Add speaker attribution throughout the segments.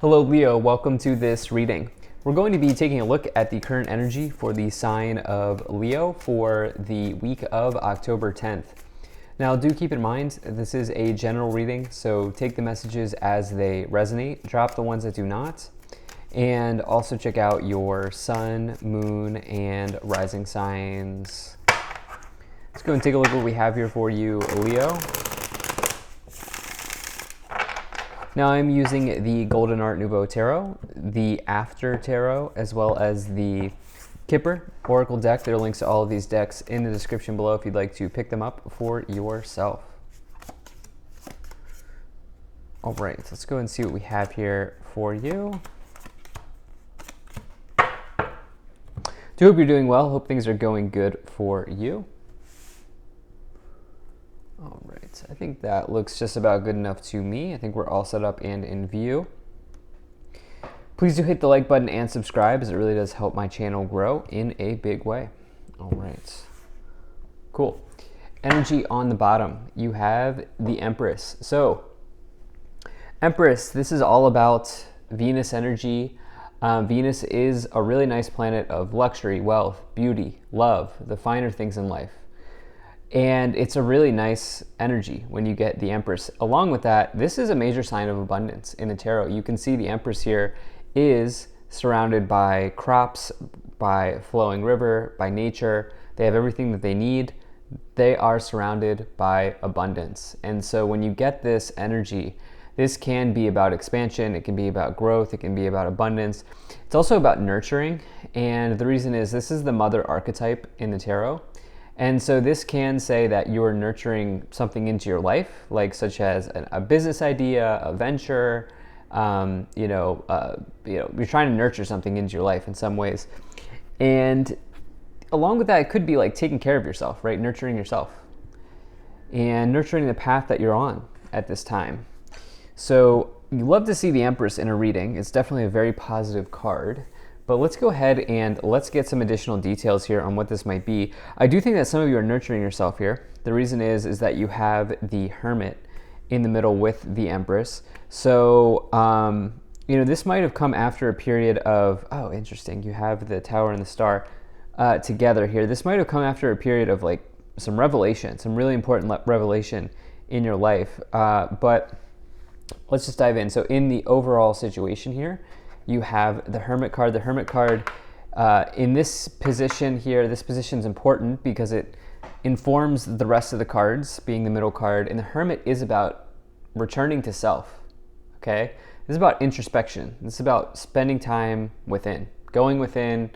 Speaker 1: Hello Leo, welcome to this reading. We're going to be taking a look at the current energy for the sign of Leo for the week of October 10th. Now do keep in mind, this is a general reading, so take the messages as they resonate, drop the ones that do not, and also check out your sun, moon, and rising signs. Let's go and take a look at what we have here for you, Leo. Now I'm using the Golden Art Nouveau Tarot, the After Tarot, as well as the Kipper Oracle deck. There are links to all of these decks in the description below if you'd like to pick them up for yourself. All right, let's go and see what we have here for you. Do hope you're doing well. Hope things are going good for you. All right, I think that looks just about good enough to me. I think we're all set up and in view. Please do hit the like button and subscribe, as it really does help my channel grow in a big way. All right, cool. Energy on the bottom, you have the Empress. So, Empress, this is all about Venus energy. Venus is a really nice planet of luxury, wealth, beauty, love, the finer things in life. And it's a really nice energy when you get the Empress. Along with that, this is a major sign of abundance in the tarot. You can see the Empress here is surrounded by crops, by flowing river, by nature. They have everything that they need. They are surrounded by abundance. And so when you get this energy, this can be about expansion, it can be about growth, it can be about abundance. It's also about nurturing. And the reason is this is the mother archetype in the tarot. And so this can say that you're nurturing something into your life, like such as a business idea, a venture, you're trying to nurture something into your life in some ways. And along with that, it could be like taking care of yourself, right? Nurturing yourself and nurturing the path that you're on at this time. So you love to see the Empress in a reading. It's definitely a very positive card. But let's go ahead and let's get some additional details here on what this might be. I do think that some of you are nurturing yourself here. The reason is that you have the Hermit in the middle with the Empress. So, this might have come after a period of, oh, interesting. You have the Tower and the Star together here. This might have come after a period of like some revelation, some really important revelation in your life. But let's just dive in. So in the overall situation here, you have the Hermit card. The Hermit card in this position here, this position is important because it informs the rest of the cards, being the middle card. And the Hermit is about returning to self, okay? This is about introspection. This is about spending time within, going within,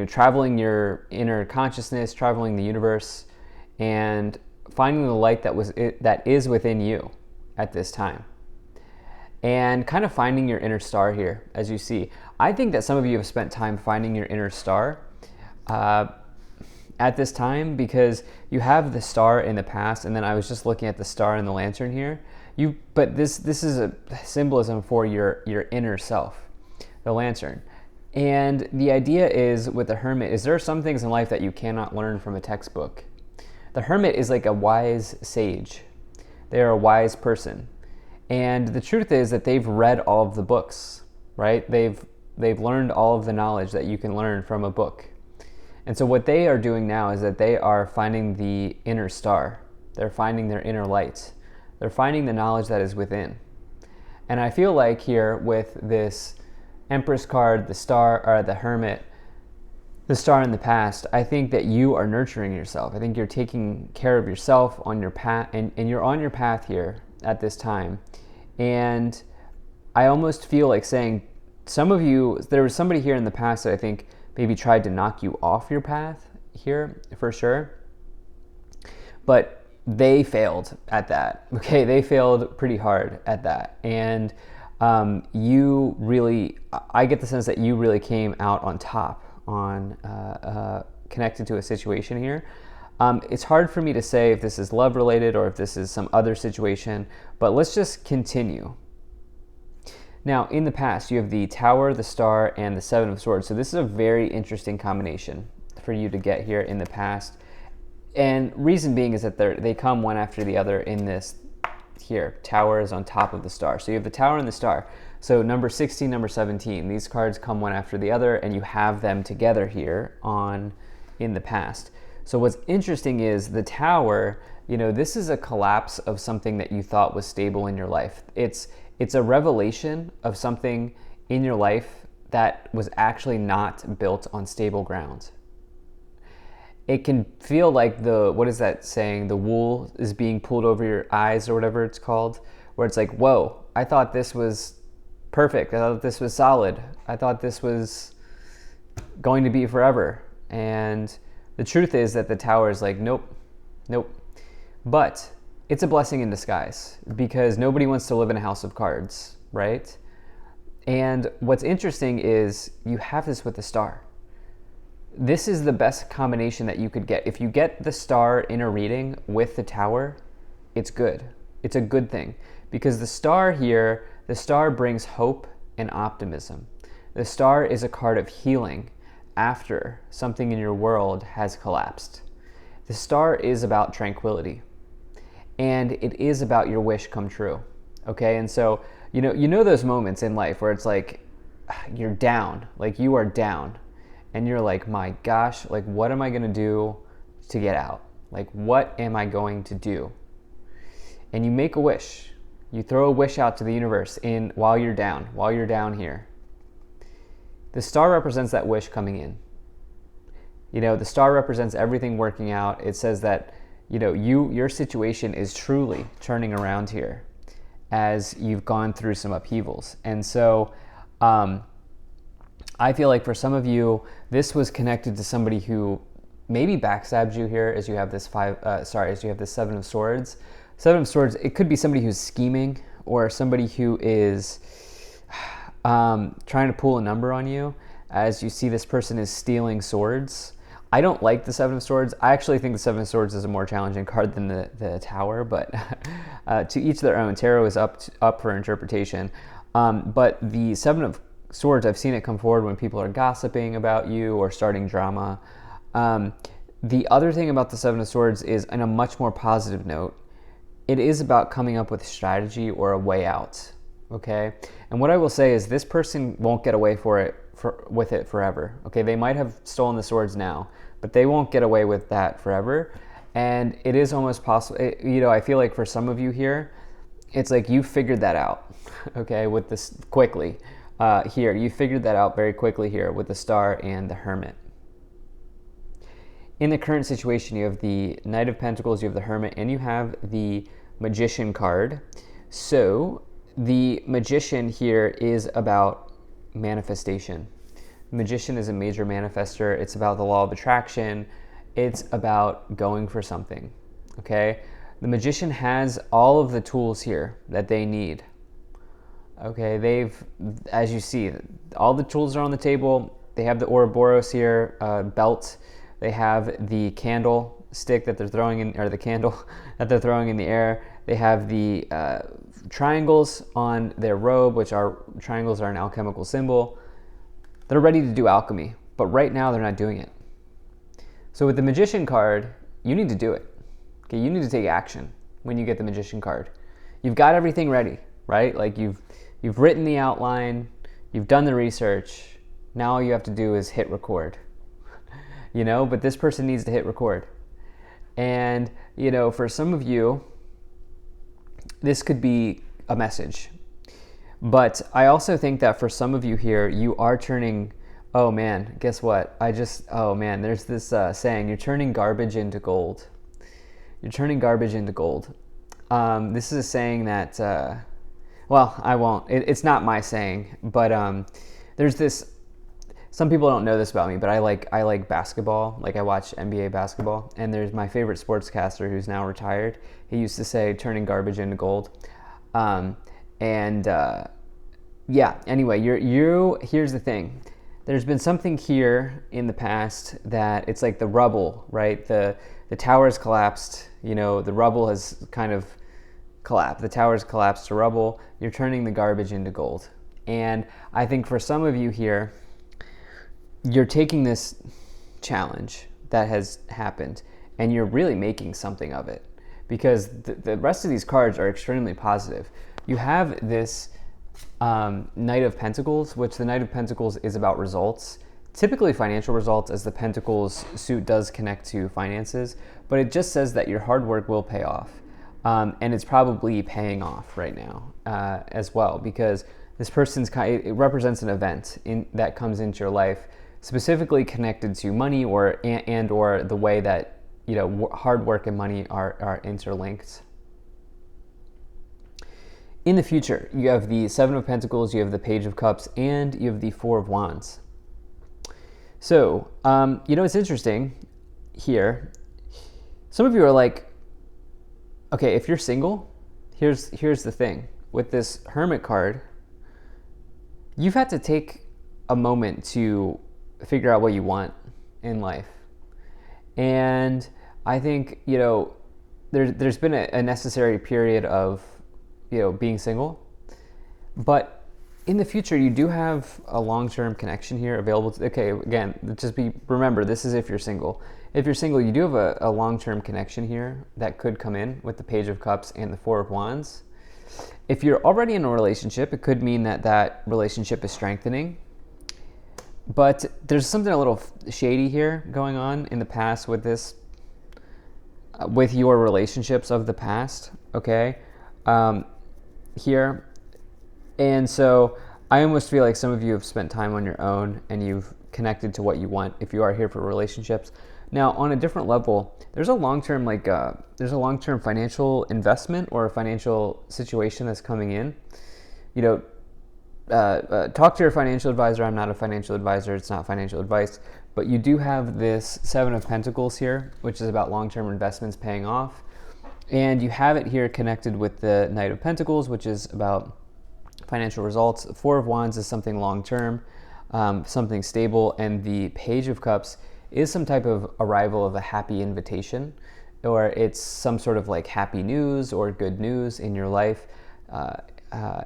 Speaker 1: traveling your inner consciousness, traveling the universe, and finding the light that is within you at this time. And kind of finding your inner star here, as you see. I think that some of you have spent time finding your inner star at this time because you have the star in the past, and then I was just looking at the star and the lantern here. But this is a symbolism for your inner self, the lantern. And the idea is with the Hermit is there are some things in life that you cannot learn from a textbook. The Hermit is like a wise sage. They are a wise person. And the truth is that they've read all of the books, right? They've learned all of the knowledge that you can learn from a book. And so what they are doing now is that they are finding the inner star. They're finding their inner light. They're finding the knowledge that is within. And I feel like here with this Empress card, the Star, or the Hermit, the Star in the past, I think that you are nurturing yourself. I think you're taking care of yourself on your path, and you're on your path here at this time. And I almost feel like saying, some of you, there was somebody here in the past that I think maybe tried to knock you off your path here for sure, but they failed at that. Okay, they failed pretty hard at that. And you really, I get the sense that you really came out on top on connected to a situation here. It's hard for me to say if this is love related or if this is some other situation, but let's just continue. Now, in the past, you have the Tower, the Star, and the Seven of Swords. So this is a very interesting combination for you to get here in the past. And reason being is that they come one after the other in this here. Tower is on top of the Star. So you have the Tower and the Star. So number 16, number 17, these cards come one after the other, and you have them together here in the past. So what's interesting is the Tower, this is a collapse of something that you thought was stable in your life. It's a revelation of something in your life that was actually not built on stable ground. It can feel like what is that saying? The wool is being pulled over your eyes, or whatever it's called, where it's like, whoa, I thought this was perfect. I thought this was solid. I thought this was going to be forever. And the truth is that the Tower is like, nope. But it's a blessing in disguise, because nobody wants to live in a house of cards, right? And what's interesting is you have this with the Star. This is the best combination that you could get. If you get the Star in a reading with the Tower, it's good. It's a good thing, because the Star here, the Star brings hope and optimism. The Star is a card of healing after something in your world has collapsed. The Star is about tranquility, and it is about your wish come true. Okay, and so you know those moments in life where it's like you're down, like you are down, and you're like, my gosh, like what am I going to do to get out? Like what am I going to do? And you make a wish. You throw a wish out to the universe while you're down here. The Star represents that wish coming in. The Star represents everything working out. It says that, your situation is truly turning around here as you've gone through some upheavals. And so I feel like for some of you, this was connected to somebody who maybe backstabbed you here, as you have this Seven of Swords. Seven of Swords, it could be somebody who's scheming, or somebody who is trying to pull a number on you. As you see, this person is stealing swords. I don't like the Seven of Swords. I actually think the Seven of Swords is a more challenging card than the Tower, but to each their own. Tarot is up for interpretation. But the Seven of Swords, I've seen it come forward when people are gossiping about you or starting drama. The other thing about the Seven of Swords is, in a much more positive note, it is about coming up with a strategy or a way out, okay? And what I will say is this person won't get away with it forever, okay? They might have stolen the swords now, but they won't get away with that forever. And it is almost possible, I feel like for some of you here, it's like you figured that out, okay, with this quickly. Here, you figured that out very quickly here with the Star and the Hermit. In the current situation, you have the Knight of Pentacles, you have the Hermit, and you have the Magician card. So the Magician here is about manifestation. The Magician is a major manifester. It's about the law of attraction. It's about going for something, okay? The Magician has all of the tools here that they need. Okay, as you see, all the tools are on the table. They have the Ouroboros here, belt. They have the candle stick that they're throwing in, or the candle that they're throwing in the air. They have the triangles on their robe, triangles are an alchemical symbol. They're ready to do alchemy, but right now they're not doing it. So with the Magician card, you need to do it. Okay, you need to take action when you get the Magician card. You've got everything ready, right? Like you've written the outline, you've done the research. Now all you have to do is hit record. But this person needs to hit record. And, for some of you, this could be a message. But I also think that for some of you here, you are turning, oh man, guess what? There's this saying, you're turning garbage into gold. You're turning garbage into gold. This is a saying that, I won't. It's not my saying, but there's this. Some people don't know this about me, but I like basketball. Like I watch NBA basketball, and there's my favorite sportscaster who's now retired. He used to say, "Turning garbage into gold." Anyway, here's the thing. There's been something here in the past that it's like the rubble, right? The tower's collapsed. The rubble has kind of collapsed. The tower's collapsed to rubble. You're turning the garbage into gold. And I think for some of you here, you're taking this challenge that has happened and you're really making something of it, because the rest of these cards are extremely positive. You have this Knight of Pentacles, which the Knight of Pentacles is about results, typically financial results, as the Pentacles suit does connect to finances, but it just says that your hard work will pay off. And it's probably paying off right now as well, because this person's it represents an event that comes into your life, specifically connected to money or the way that hard work and money are interlinked. In the future, you have the Seven of Pentacles, you have the Page of Cups, and you have the Four of Wands. So, it's interesting here. Some of you are like, okay, if you're single, here's the thing. With this Hermit card, you've had to take a moment to figure out what you want in life. And I think, there's been a necessary period of, being single. But in the future, you do have a long-term connection here available. Okay, again, remember, this is if you're single. If you're single, you do have a long-term connection here that could come in with the Page of Cups and the Four of Wands. If you're already in a relationship, it could mean that relationship is strengthening. But there's something a little shady here going on in the past with this, with your relationships of the past, okay? Here. And so I almost feel like some of you have spent time on your own and you've connected to what you want if you are here for relationships. Now, on a different level, there's a long-term financial investment or a financial situation that's coming in. Talk to your financial advisor. I'm not a financial advisor. It's not financial advice. But you do have this Seven of Pentacles here, which is about long-term investments paying off. And you have it here connected with the Knight of Pentacles, which is about financial results. Four of Wands is something long-term, something stable. And the Page of Cups is some type of arrival of a happy invitation, or it's some sort of like happy news or good news in your life.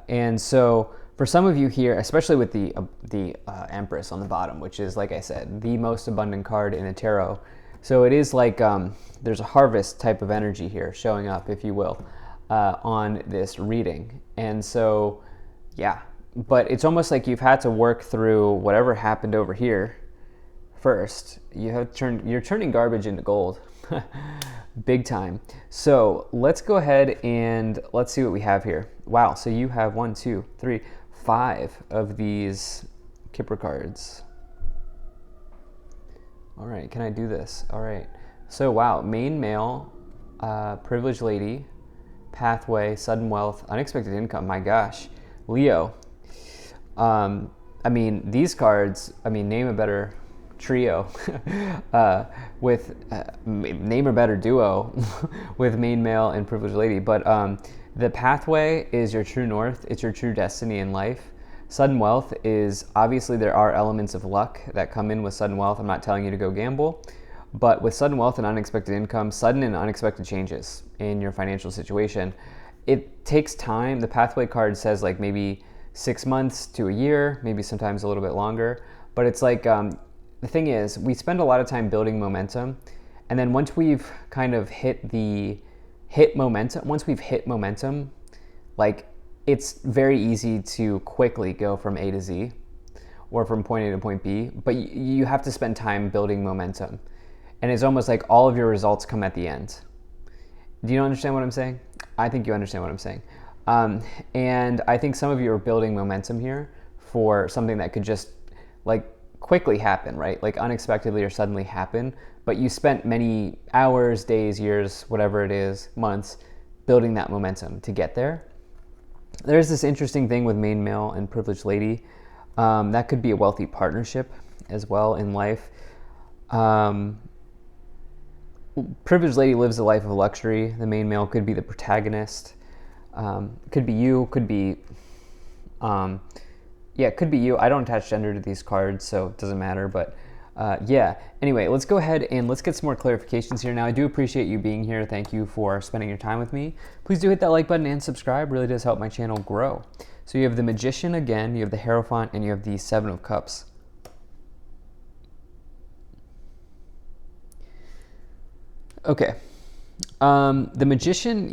Speaker 1: And so for some of you here, especially with the Empress on the bottom, which is, like I said, the most abundant card in the tarot. So it is like there's a harvest type of energy here showing up, if you will, on this reading. And so, yeah, but it's almost like you've had to work through whatever happened over here first. You're turning garbage into gold. Big time. So let's go ahead and let's see what we have here. Wow, so you have 1, 2, 3, 5 of these Kipper cards. All right, can I do this? All right. So wow, main male, privileged lady, pathway, sudden wealth, unexpected income. My gosh, Leo. These cards, name a better trio with name a better duo with main male and privileged lady. But the pathway is your true north. It's your true destiny in life. Sudden wealth is, obviously there are elements of luck that come in with sudden wealth. I'm not telling you to go gamble, but with sudden wealth and unexpected income, sudden and unexpected changes in your financial situation, it takes time. The pathway card says like maybe 6 months to a year, maybe sometimes a little bit longer. But it's like, the thing is, we spend a lot of time building momentum. And then once we've kind of hit momentum, like it's very easy to quickly go from A to Z or from point A to point B, but you have to spend time building momentum. And it's almost like all of your results come at the end. Do you understand what I'm saying? I think you understand what I'm saying. And I think some of you are building momentum here for something that could just like quickly happen, right? Like unexpectedly or suddenly happen, but you spent many hours, days, years, whatever it is, months, building that momentum to get there. There's this interesting thing with main male and privileged lady. That could be a wealthy partnership as well in life. Privileged lady lives a life of luxury. The main male could be the protagonist. Could be you, could be, it could be you. I don't attach gender to these cards, so it doesn't matter, but anyway, let's go ahead and let's get some more clarifications here. Now, I do appreciate you being here. Thank you for spending your time with me. Please do hit that like button and subscribe. It really does help my channel grow. So you have the Magician again, you have the Hierophant, and you have the Seven of Cups. Okay. The Magician,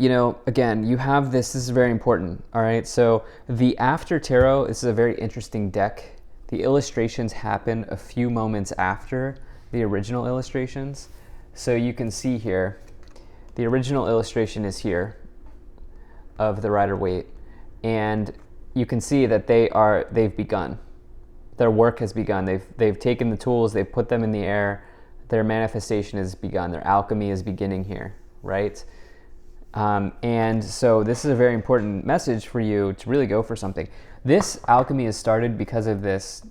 Speaker 1: again, you have this is very important, all right? So the After Tarot, this is a very interesting deck. The illustrations happen a few moments after the original illustrations. So you can see here, the original illustration is here of the Rider-Waite, and you can see that they've begun. Their work has begun. They've taken the tools, they've put them in the air. Their manifestation has begun. Their alchemy is beginning here, right? And so this is a very important message for you to really go for something. This alchemy has started because of this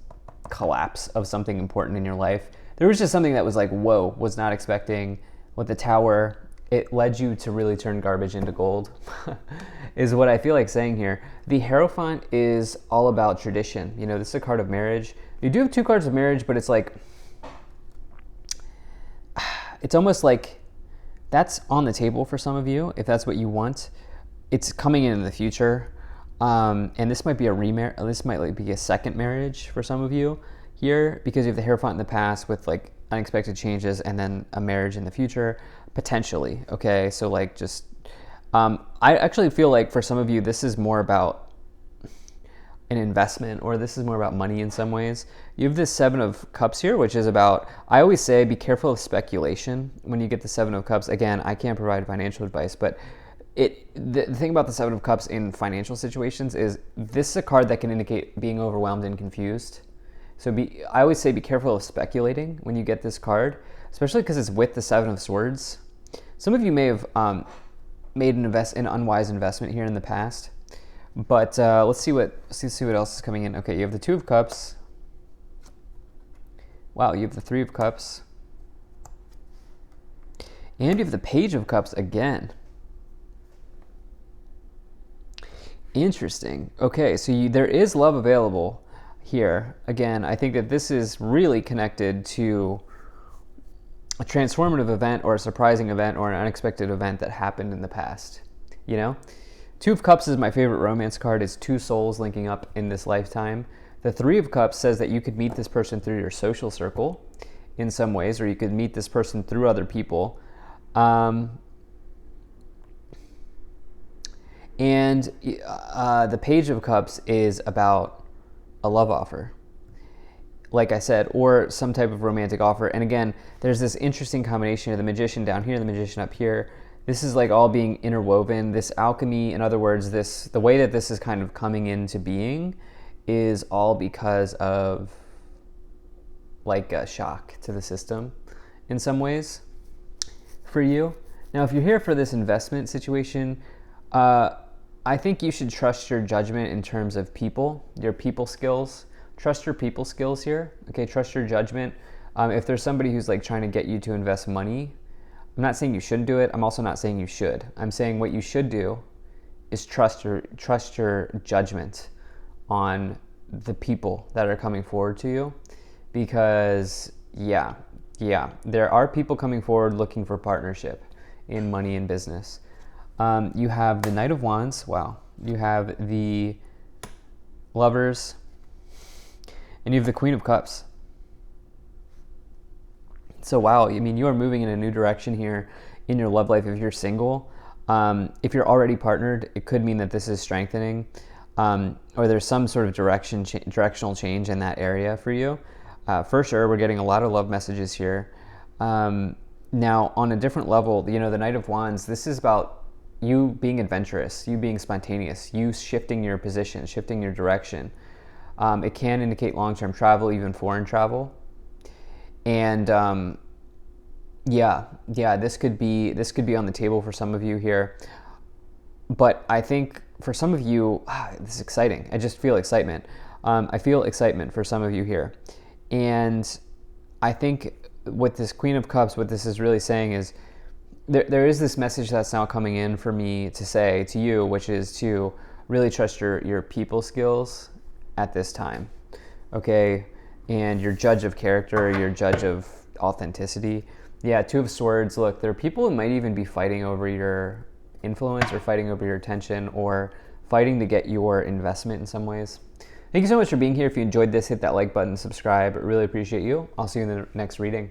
Speaker 1: collapse of something important in your life. There was just something that was like, whoa, was not expecting. With the Tower, it led you to really turn garbage into gold, is what I feel like saying here. The Hierophant is all about tradition. This is a card of marriage. You do have 2 cards of marriage, but it's like, it's almost like that's on the table for some of you, if that's what you want. It's coming in the future. And this might be this might be a second marriage for some of you here, because you have the Hierophant in the past with like unexpected changes, and then a marriage in the future, potentially. Okay, so like just, I actually feel like for some of you, this is more about an investment, or this is more about money in some ways. You have this 7 of Cups here, which is about, I always say, be careful of speculation when you get the 7 of Cups. Again, I can't provide financial advice, but the thing about the 7 of Cups in financial situations is this is a card that can indicate being overwhelmed and confused. So I always say be careful of speculating when you get this card, especially because it's with the 7 of Swords. Some of you may have made an unwise investment here in the past, but let's see what else is coming in. Okay, you have the 2 of Cups. Wow, you have the 3 of Cups. And you have the Page of Cups again. Interesting. Okay, so there is love available here. Again, I think that this is really connected to a transformative event, or a surprising event, or an unexpected event that happened in the past. 2 of Cups is my favorite romance card. It's 2 souls linking up in this lifetime. The 3 of Cups says that you could meet this person through your social circle in some ways, or you could meet this person through other people. And the Page of Cups is about a love offer, like I said, or some type of romantic offer. And again, there's this interesting combination of the Magician down here, the Magician up here. This is like all being interwoven. This alchemy, in other words, the way that this is kind of coming into being is all because of like a shock to the system in some ways for you. Now, if you're here for this investment situation, I think you should trust your judgment in terms of people, your people skills. Trust your people skills here. Okay, trust your judgment. If there's somebody who's like trying to get you to invest money, I'm not saying you shouldn't do it. I'm also not saying you should. I'm saying what you should do is trust your judgment on the people that are coming forward to you, because yeah, there are people coming forward looking for partnership in money and business. You have the Knight of Wands. Wow. You have the Lovers, and you have the Queen of Cups. So wow, I mean, you are moving in a new direction here in your love life if you're single. If you're already partnered, it could mean that this is strengthening, or there's some sort of directional change in that area for you. For sure, we're getting a lot of love messages here. Now, on a different level, the Knight of Wands, this is about you being adventurous, you being spontaneous, you shifting your position, shifting your direction. It can indicate long-term travel, even foreign travel. And this could be on the table for some of you here. But I think for some of you, this is exciting. I just feel excitement. I feel excitement for some of you here. And I think with this Queen of Cups, what this is really saying is there is this message that's now coming in for me to say to you, which is to really trust your people skills at this time, okay? And your judge of character, your judge of authenticity. Yeah, 2 of Swords. Look, there are people who might even be fighting over your influence, or fighting over your attention, or fighting to get your investment in some ways. Thank you so much for being here. If you enjoyed this, hit that like button, subscribe. I really appreciate you. I'll see you in the next reading.